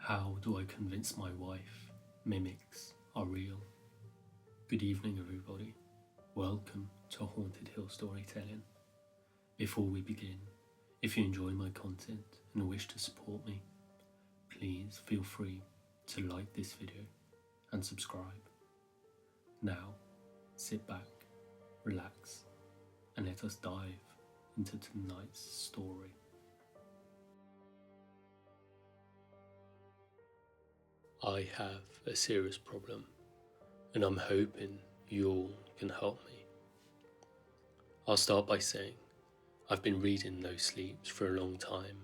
How do I convince my wife mimics are real? Good evening, everybody. Welcome to Haunted Hill Storytelling. Before we begin, if you enjoy my content and wish to support me, please feel free to like this video and subscribe. Now, sit back, relax, and let us dive into tonight's story. I have a serious problem, and I'm hoping you all can help me. I'll start by saying I've been reading No Sleeps for a long time.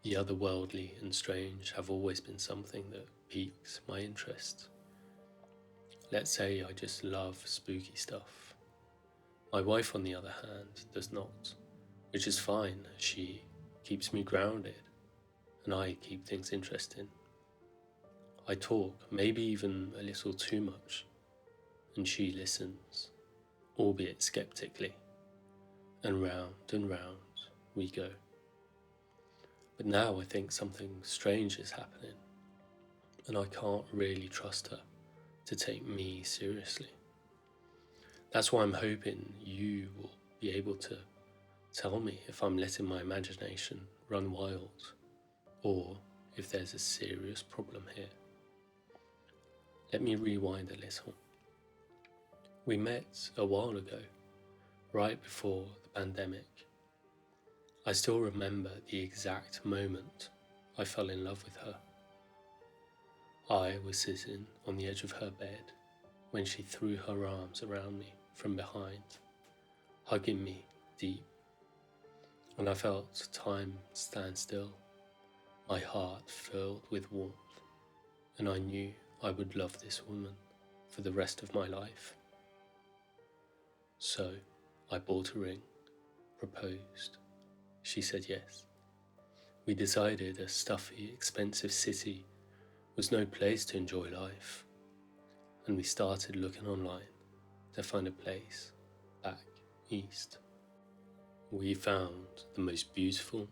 The otherworldly and strange have always been something that piques my interest. Let's say I just love spooky stuff. My wife, on the other hand, does not, which is fine. She keeps me grounded, and I keep things interesting. I talk, maybe even a little too much, and she listens, albeit skeptically, and round we go. But now I think something strange is happening, and I can't really trust her to take me seriously. That's why I'm hoping you will be able to tell me if I'm letting my imagination run wild, or if there's a serious problem here. Let me rewind a little. We met a while ago, right before the pandemic. I still remember the exact moment I fell in love with her. I was sitting on the edge of her bed when she threw her arms around me from behind, hugging me deep, and I felt time stand still, my heart filled with warmth, and I knew I would love this woman for the rest of my life. So I bought a ring, proposed. She said yes. We decided a stuffy, expensive city was no place to enjoy life, and we started looking online to find a place back east. We found the most beautiful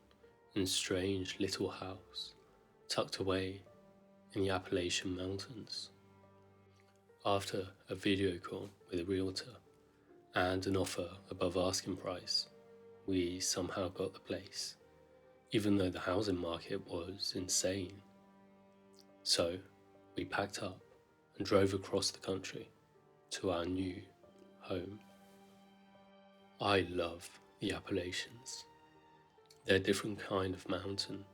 and strange little house tucked away in the Appalachian Mountains. After a video call with a realtor and an offer above asking price, we somehow got the place, even though the housing market was insane. So we packed up and drove across the country to our new home. I love the Appalachians. They're a different kind of mountain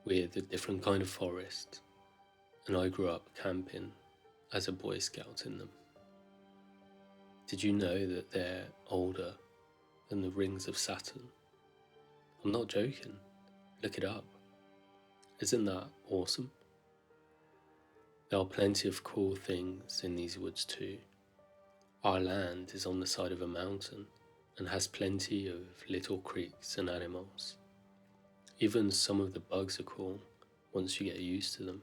with a different kind of forest, and I grew up camping as a Boy Scout in them. Did you know that they're older than the rings of Saturn? I'm not joking. Look it up. Isn't that awesome? There are plenty of cool things in these woods too. Our land is on the side of a mountain and has plenty of little creeks and animals. Even some of the bugs are cool once you get used to them.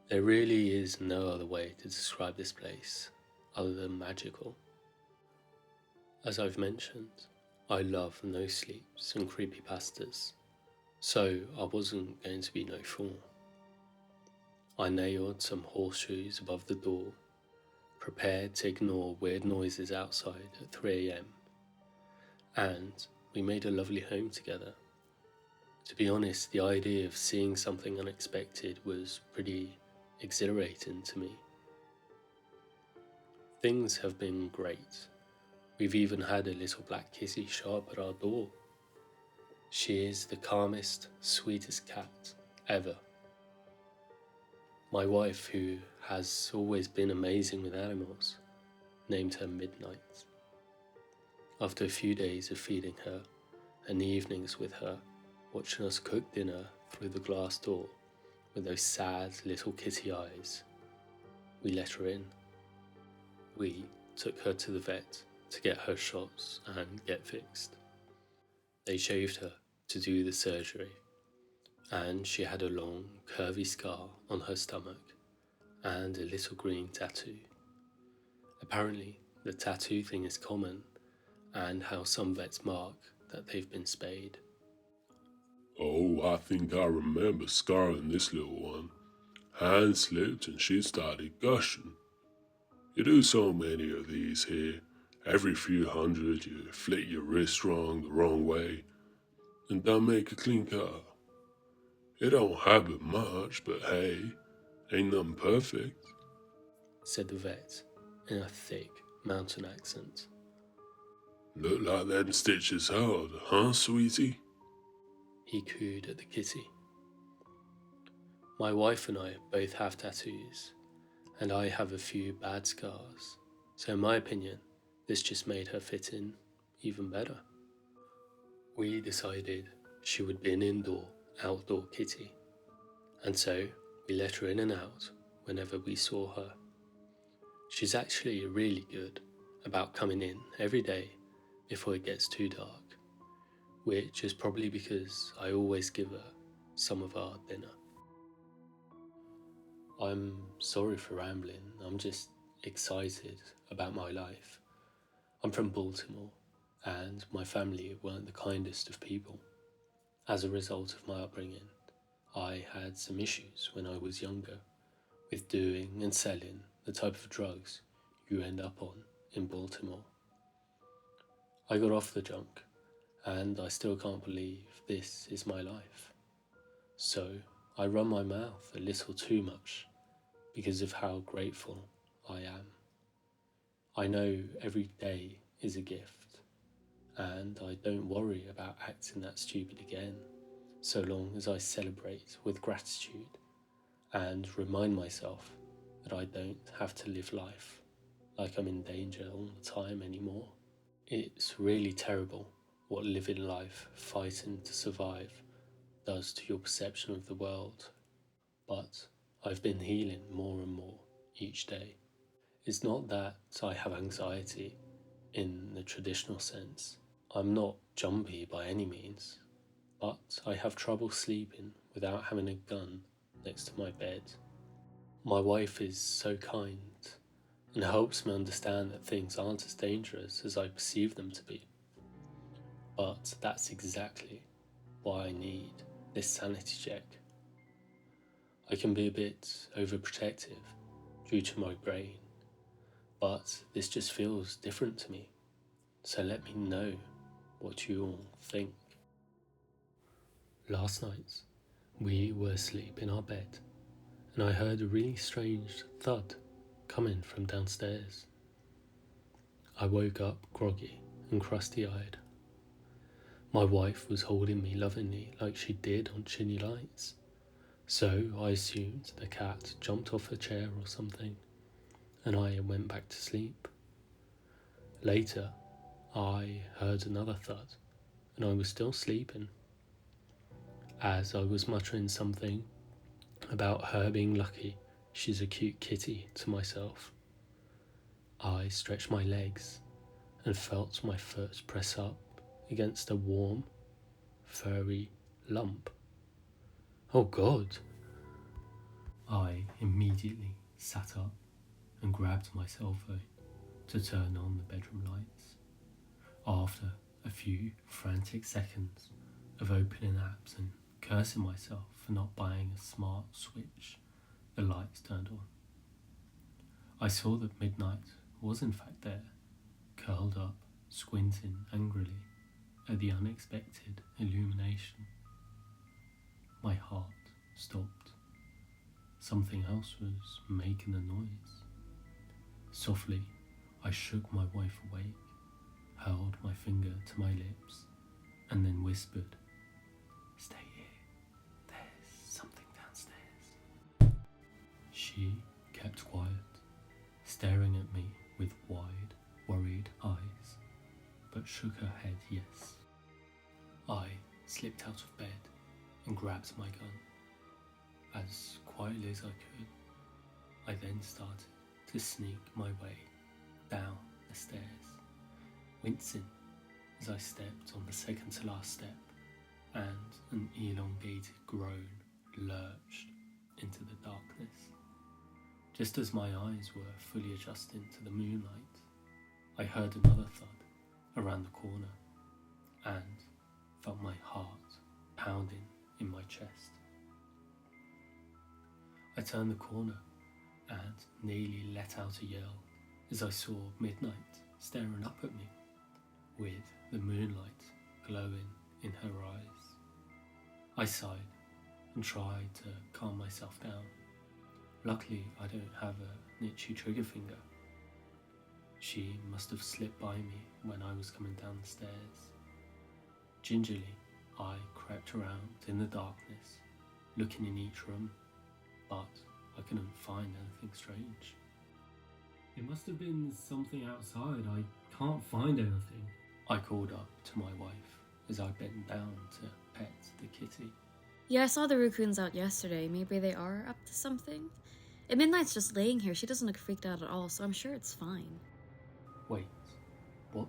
There really is no other way to describe this place other than magical. As I've mentioned, I love no sleeps and creepypastas, so I wasn't going to be no fool. I nailed some horseshoes above the door, prepared to ignore weird noises outside at 3 a.m, and we made a lovely home together. To be honest, the idea of seeing something unexpected was pretty exhilarating to me. Things have been great. We've even had a little black kitty show up at our door. She is the calmest, sweetest cat ever. My wife, who has always been amazing with animals, named her Midnight. After a few days of feeding her and evenings with her, watching us cook dinner through the glass door with those sad little kitty eyes, we let her in. We took her to the vet to get her shots and get fixed. They shaved her to do the surgery, and she had a long, curvy scar on her stomach and a little green tattoo. Apparently, the tattoo thing is common, and how some vets mark that they've been spayed. Oh, I think I remember scarring this little one. Hand slipped and she started gushing. You do so many of these here. Every few hundred, you flick your wrist wrong the wrong way and don't make a clean cut. It don't happen much, but hey, ain't nothing perfect. said the vet in a thick mountain accent. Look like them stitches held, huh, sweetie? He cooed at the kitty. My wife and I both have tattoos, and I have a few bad scars, so in my opinion, this just made her fit in even better. We decided she would be an outdoor kitty, and so we let her in and out whenever we saw her. She's actually really good about coming in every day before it gets too dark, which is probably because I always give her some of our dinner. I'm sorry for rambling, I'm just excited about my life. I'm from Baltimore, and my family weren't the kindest of people. As a result of my upbringing, I had some issues when I was younger with doing and selling the type of drugs you end up on in Baltimore. I got off the junk, and I still can't believe this is my life. So I run my mouth a little too much because of how grateful I am. I know every day is a gift, and I don't worry about acting that stupid again, so long as I celebrate with gratitude and remind myself that I don't have to live life like I'm in danger all the time anymore. It's really terrible what living life fighting to survive does to your perception of the world, but I've been healing more and more each day. It's not that I have anxiety in the traditional sense. I'm not jumpy by any means, but I have trouble sleeping without having a gun next to my bed. My wife is so kind and helps me understand that things aren't as dangerous as I perceive them to be. But that's exactly why I need this sanity check. I can be a bit overprotective due to my brain, but this just feels different to me. So let me know what you all think. Last night, we were asleep in our bed, and I heard a really strange thud coming from downstairs. I woke up groggy and crusty eyed. My wife was holding me lovingly like she did on Chilly Lights, so I assumed the cat jumped off a chair or something, and I went back to sleep. Later, I heard another thud, and I was still sleeping. As I was muttering something about her being lucky she's a cute kitty to myself, I stretched my legs and felt my foot press up against a warm, furry lump. Oh God! I immediately sat up and grabbed my cell phone to turn on the bedroom lights. After a few frantic seconds of opening apps and cursing myself for not buying a smart switch, the lights turned on. I saw that Midnight was in fact there, curled up, squinting angrily at the unexpected illumination. My heart stopped. Something else was making a noise. Softly, I shook my wife awake, held my finger to my lips, and then whispered, "Stay here, there's something downstairs." She kept quiet, staring at me with wide, worried eyes, but shook her head yes. I slipped out of bed and grabbed my gun. As quietly as I could, I then started to sneak my way down the stairs, wincing as I stepped on the second to last step, and an elongated groan lurched into the darkness. Just as my eyes were fully adjusting to the moonlight, I heard another thud around the corner and felt my heart pounding in my chest. I turned the corner and nearly let out a yell as I saw Midnight staring up at me with the moonlight glowing in her eyes. I sighed and tried to calm myself down. Luckily, I don't have a itchy trigger finger. She must have slipped by me when I was coming down the stairs. Gingerly, I crept around in the darkness, looking in each room, but I couldn't find anything strange. It must have been something outside. I can't find anything. I called up to my wife as I bent down to pet the kitty. Yeah, I saw the raccoons out yesterday. Maybe they are up to something? And Midnight's just laying here. She doesn't look freaked out at all, so I'm sure it's fine. Wait, what?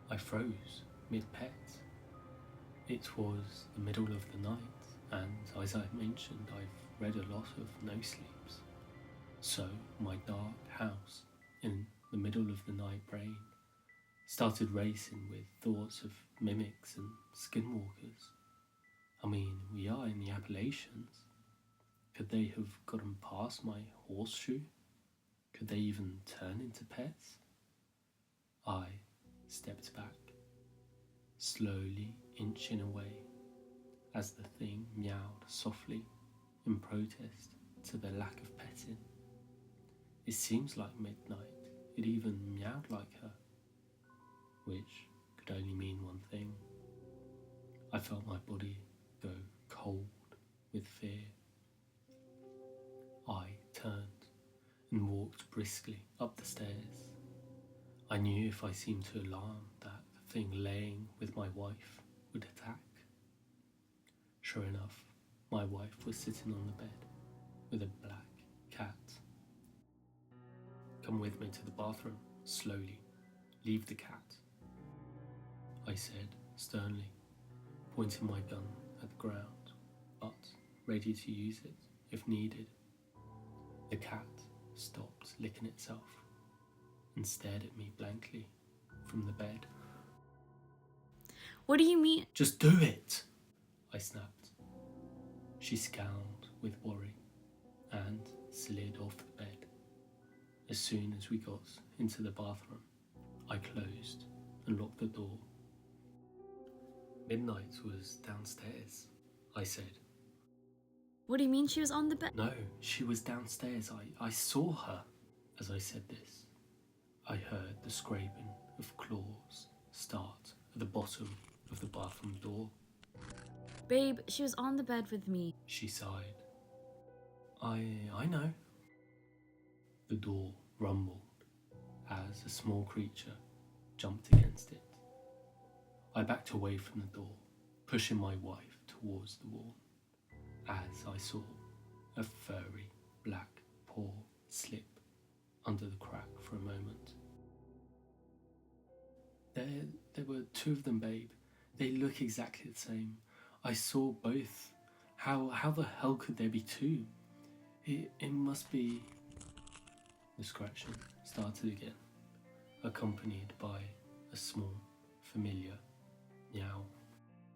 I froze mid-pet. It was the middle of the night, and as I mentioned, I've read a lot of no sleeps. So my dark house in the middle of the night brain started racing with thoughts of mimics and skinwalkers. I mean, we are in the Appalachians. Could they have gotten past my horseshoe? Could they even turn into pets? I stepped back, slowly inching away as the thing meowed softly in protest to the lack of petting. It seems like Midnight. It even meowed like her, which could only mean one thing. I felt my body go cold with fear. I turned and walked briskly up the stairs. I knew if I seemed to alarm that the thing laying with my wife would attack. Sure enough, my wife was sitting on the bed with a black cat. Come with me to the bathroom, slowly. Leave the cat, I said sternly, pointing my gun at the ground, but ready to use it if needed. The cat stopped licking itself and stared at me blankly from the bed. What do you mean? Just do it, I snapped. She scowled with worry and slid off the bed. As soon as we got into the bathroom, I closed and locked the door. Midnight was downstairs, I said. What do you mean she was on the bed? No, she was downstairs. I saw her. As I said this, I heard the scraping of claws start at the bottom of the bathroom door. Babe, she was on the bed with me. She sighed. I know. The door rumbled as a small creature jumped against it. I backed away from the door, pushing my wife towards the wall, as I saw a furry black paw slip under the crack for a moment. There were two of them, babe. They look exactly the same. I saw both. How the hell could there be two? It must be... The scratching started again, accompanied by a small, familiar meow.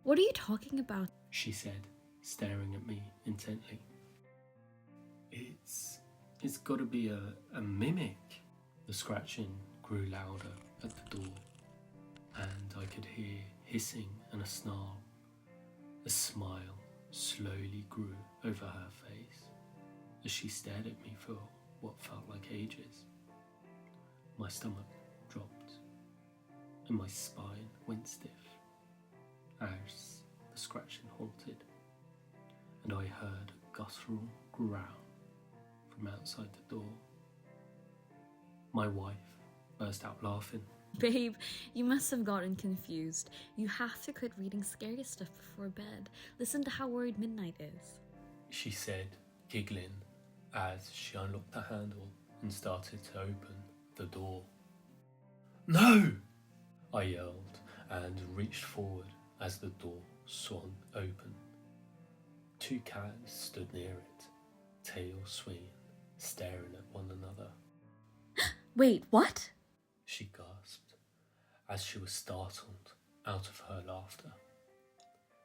What are you talking about? She said, staring at me intently. It's gotta be a mimic. The scratching grew louder at the door, and I could hear hissing and a snarl. A smile slowly grew over her face as she stared at me for what felt like ages. My stomach dropped and my spine went stiff as the scratching halted, and I heard a guttural growl from outside the door. My wife burst out laughing. Babe, you must have gotten confused. You have to quit reading scary stuff before bed. Listen to how worried Midnight is. She said, giggling, as she unlocked the handle and started to open the door. No! I yelled and reached forward as the door swung open. Two cats stood near it, tails swinging, staring at one another. Wait, what? She gasped as she was startled out of her laughter.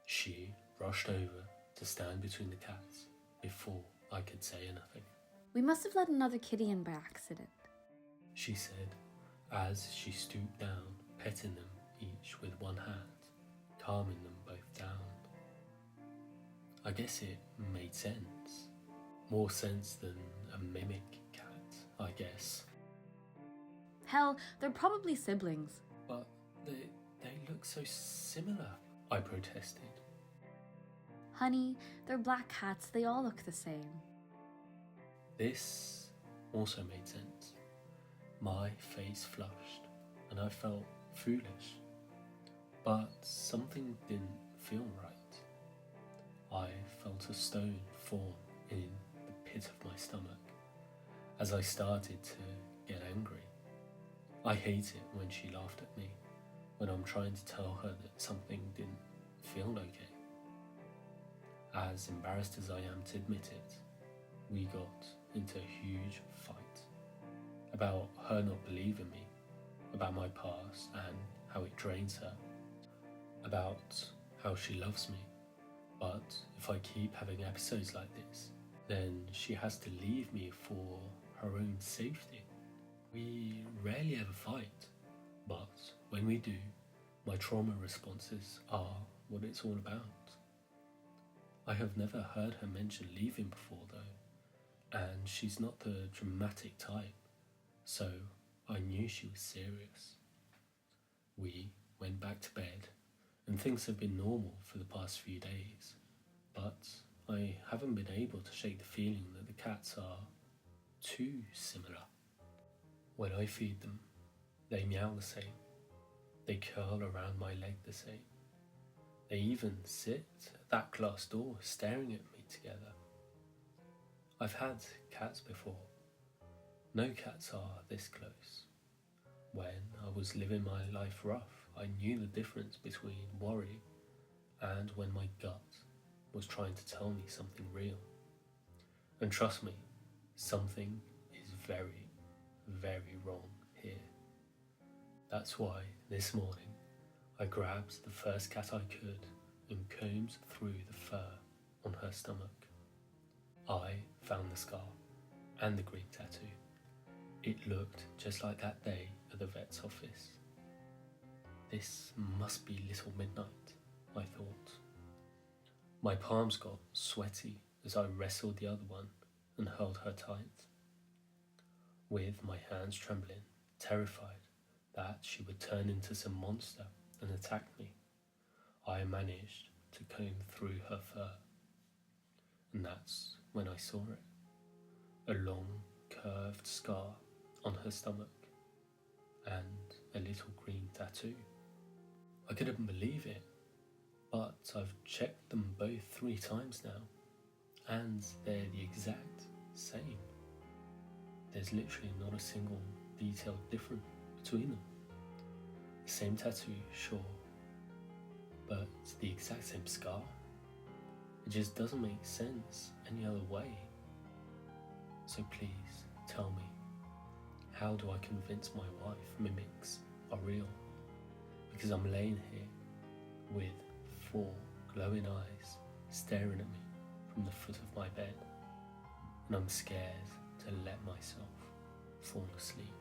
She rushed over to stand between the cats before I could say anything. We must have let another kitty in by accident. She said as she stooped down, petting them each with one hand, calming them both down. I guess it made sense. More sense than a mimic cat, I guess. Hell, they're probably siblings. But they look so similar, I protested. Honey, they're black cats, they all look the same. This also made sense. My face flushed and I felt foolish, but something didn't feel right. I felt a stone form in the pit of my stomach as I started to get angry. I hate it when she laughed at me, when I'm trying to tell her that something didn't feel okay. As embarrassed as I am to admit it, we got into a huge fight about her not believing me, about my past and how it drains her, about how she loves me, but if I keep having episodes like this, then she has to leave me for her own safety. We rarely ever fight, but when we do, my trauma responses are what it's all about. I have never heard her mention leaving before though, and she's not the dramatic type, so I knew she was serious. We went back to bed, and things have been normal for the past few days, but I haven't been able to shake the feeling that the cats are too similar. When I feed them, they meow the same. They curl around my leg the same. They even sit at that glass door staring at me together. I've had cats before. No cats are this close. When I was living my life rough, I knew the difference between worry and when my gut was trying to tell me something real. And trust me, something is very, very wrong here. That's why this morning I grabbed the first cat I could and combed through the fur on her stomach. I found the scar and the green tattoo. It looked just like that day at the vet's office. This must be Little Midnight, I thought. My palms got sweaty as I wrestled the other one and held her tight. With my hands trembling, terrified that she would turn into some monster and attack me, I managed to comb through her fur. And that's when I saw it. A long, curved scar on her stomach and a little green tattoo. I couldn't believe it, but I've checked them both 3 times now, and they're the exact same. There's literally not a single detail different between them. The same tattoo, sure, but it's the exact same scar. It just doesn't make sense any other way. So please tell me, how do I convince my wife mimics are real? Because I'm laying here with 4 glowing eyes staring at me from the foot of my bed, and I'm scared to let myself fall asleep.